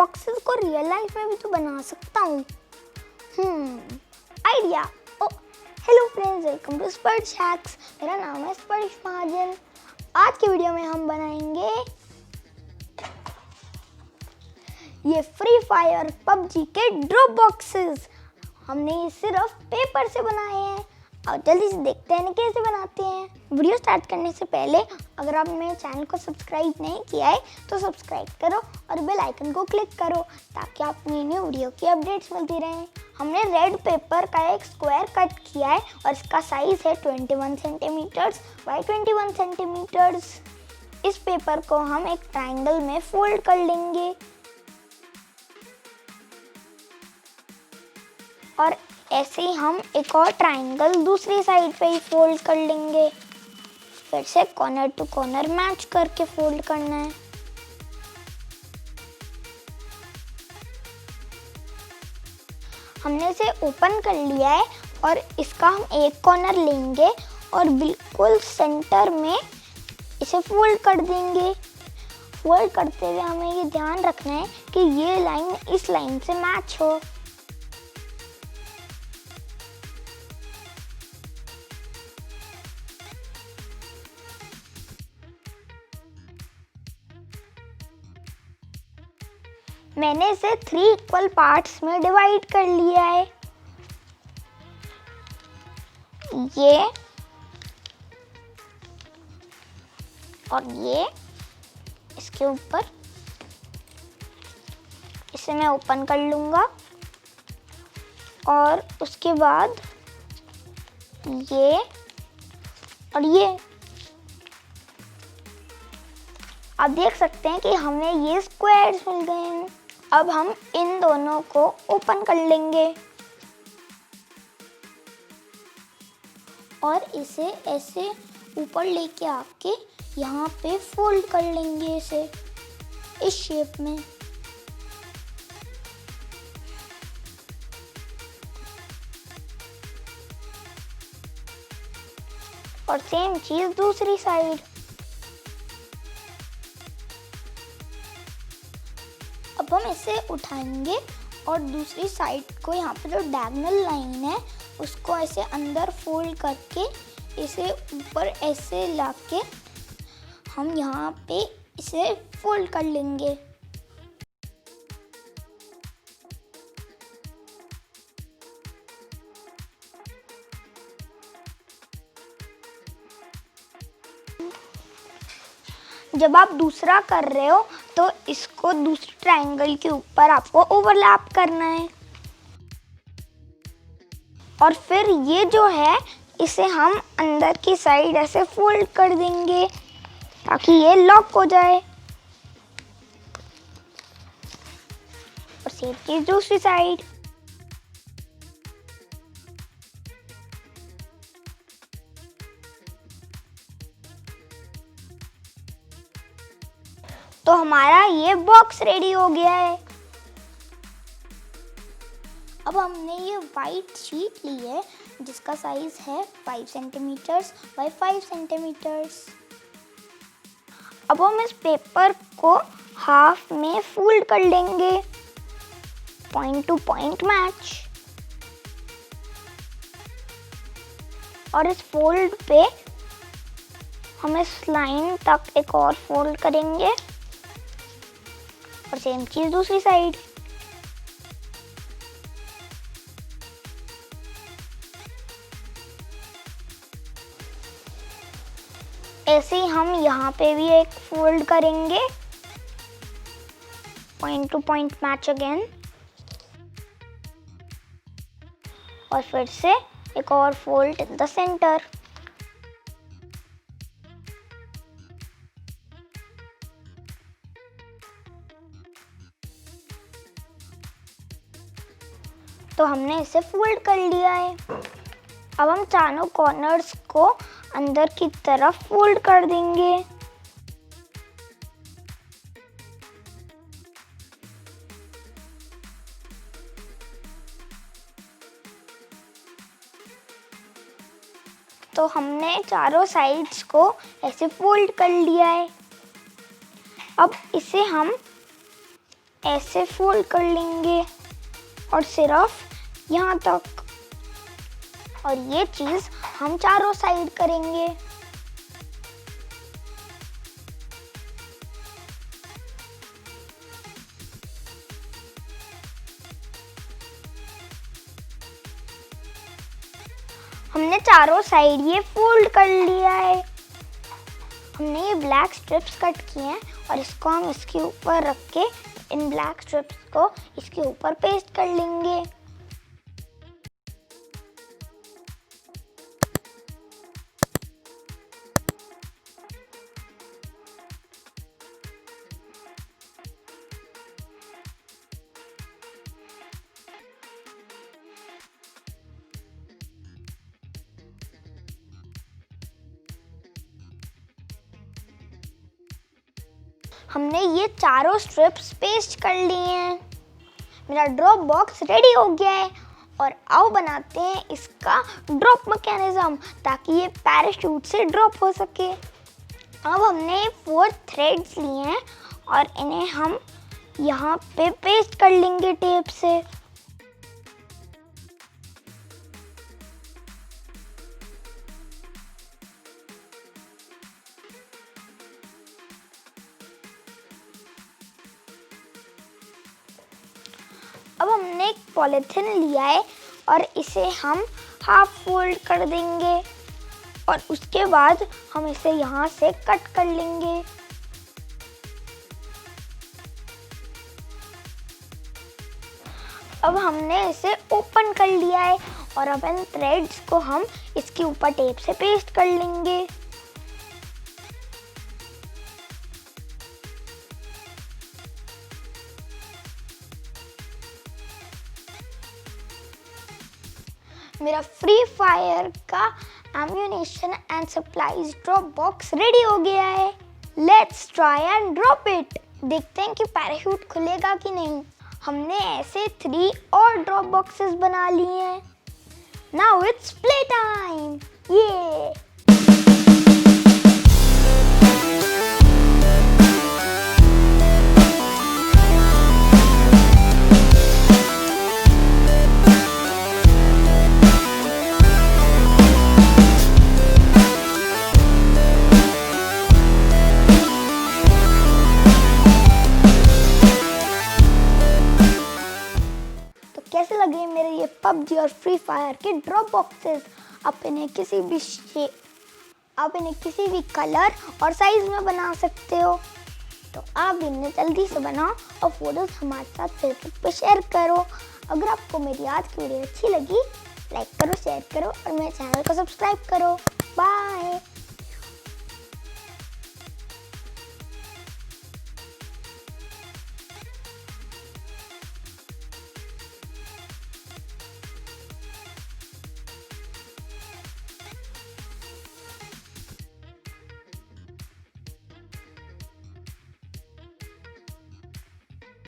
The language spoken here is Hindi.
बॉक्सेस को रियल लाइफ में भी तो बना सकता हूँ। Idea. Oh hello friends, welcome to Sparsh hacks. मेरा नाम है स्पर्श महाजन। आज की वीडियो में हम बनाएंगे ये फ्री फायर पबजी के ड्रॉप बॉक्सेस। हमने ये सिर्फ पेपर से बनाए हैं और जल्दी से देखते हैं कैसे बनाते हैं। वीडियो स्टार्ट करने से पहले अगर आपने मेरे चैनल को सब्सक्राइब नहीं किया है तो सब्सक्राइब करो और बेल आइकन को क्लिक करो ताकि आपको न्यू वीडियो की अपडेट्स मिलती रहें। हमने रेड पेपर का एक स्क्वायर कट किया है और इसका साइज है 21 सेंटीमीटर्स बाय 21 सेंटीमीटर्स। इस पेपर को हम एक ट्रायंगल में फोल्ड कर लेंगे और ऐसे ही हम एक और ट्रायंगल दूसरी साइड पे ही फोल्ड कर लेंगे। फिर से कॉर्नर टू कॉर्नर मैच करके फोल्ड करना है। हमने इसे ओपन कर लिया है और इसका हम एक कॉर्नर लेंगे और बिल्कुल सेंटर में इसे फोल्ड कर देंगे। फोल्ड करते हुए हमें ये ध्यान रखना है कि ये लाइन इस लाइन से मैच हो। मैंने इसे 3 इक्वल पार्ट्स में डिवाइड कर लिया है। ये और ये इसके ऊपर इसे मैं ओपन कर लूँगा और उसके बाद ये और ये। आप देख सकते हैं कि हमें ये स्क्वायर्स मिल गए हैं। अब हम इन दोनों को ओपन कर लेंगे और इसे ऐसे ऊपर लेके आके यहाँ पे फोल्ड कर लेंगे इसे इस शेप में। और सेम चीज दूसरी साइड। अब हम इसे उठाएंगे और दूसरी साइड को यहाँ पे जो डायगोनल लाइन है उसको ऐसे अंदर फोल्ड करके इसे ऊपर ऐसे लाके हम यहाँ पे इसे फोल्ड कर लेंगे। जब आप दूसरा कर रहे हो तो इसको दूसरे ट्रायंगल के ऊपर आपको ओवरलैप करना है और फिर ये जो है इसे हम अंदर की साइड ऐसे फोल्ड कर देंगे ताकि ये लॉक हो जाए। और सेम चीज दूसरी साइड। तो हमारा ये बॉक्स रेडी हो गया है। अब हमने ये वाइट शीट ली है जिसका साइज है 5 सेंटीमीटर्स बाय 5 सेंटीमीटर्स। अब हम इस पेपर को हाफ में फोल्ड कर लेंगे, पॉइंट टू पॉइंट मैच। और इस फोल्ड पे हम इस लाइन तक एक और फोल्ड करेंगे और सेम चीज दूसरी साइड। ऐसे ही हम यहाँ पे भी एक फोल्ड करेंगे, point two point match again. और फिर से एक और फोल्ड इन द सेंटर। तो हमने इसे फोल्ड कर लिया है। अब हम चारों कॉर्नर्स को अंदर की तरफ फोल्ड कर देंगे। तो हमने चारों साइड्स को ऐसे फोल्ड कर लिया है। अब इसे हम ऐसे फोल्ड कर लेंगे और सिर्फ यहाँ तक। और ये चीज़ हम चारों साइड करेंगे। हमने चारों साइड ये फोल्ड कर लिया है। हमने ये ब्लैक स्ट्रिप्स कट किए हैं और इसको हम इसके ऊपर रख के इन ब्लैक स्ट्रिप्स को इसके ऊपर पेस्ट कर लेंगे। हमने ये चारों स्ट्रिप्स पेस्ट कर लिए हैं। मेरा ड्रॉप बॉक्स रेडी हो गया है और आओ बनाते हैं इसका ड्रॉप मैकेनिज्म ताकि ये पैराशूट से ड्रॉप हो सके। अब हमने 4 थ्रेड्स लिए हैं और इन्हें हम यहाँ पे पेस्ट कर लेंगे टेप से। अब हमने एक पॉलीथिन लिया है और इसे हम हाफ फोल्ड कर देंगे और उसके बाद हम इसे यहाँ से कट कर लेंगे। अब हमने इसे ओपन कर लिया है और अब इन थ्रेड्स को हम इसके ऊपर टेप से पेस्ट कर लेंगे। मेरा फ्री फायर का ammunition and supplies drop box ready हो गया है। Let's try and drop it. देखते हैं कि पैराशूट खुलेगा कि नहीं। हमने ऐसे 3 और ड्रॉप बॉक्सेस बना लिए हैं। Now it's play time. ये कैसे लगे मेरे ये पबजी और फ्री फायर के ड्रॉप बॉक्सेस। आप इन्हें किसी भी कलर और साइज में बना सकते हो। तो आप इन्हें जल्दी से बनाओ और फोटोज हमारे साथ फेसबुक पे शेयर करो। अगर आपको मेरी आज की वीडियो अच्छी लगी, लाइक करो, शेयर करो और मेरे चैनल को सब्सक्राइब करो। बाय।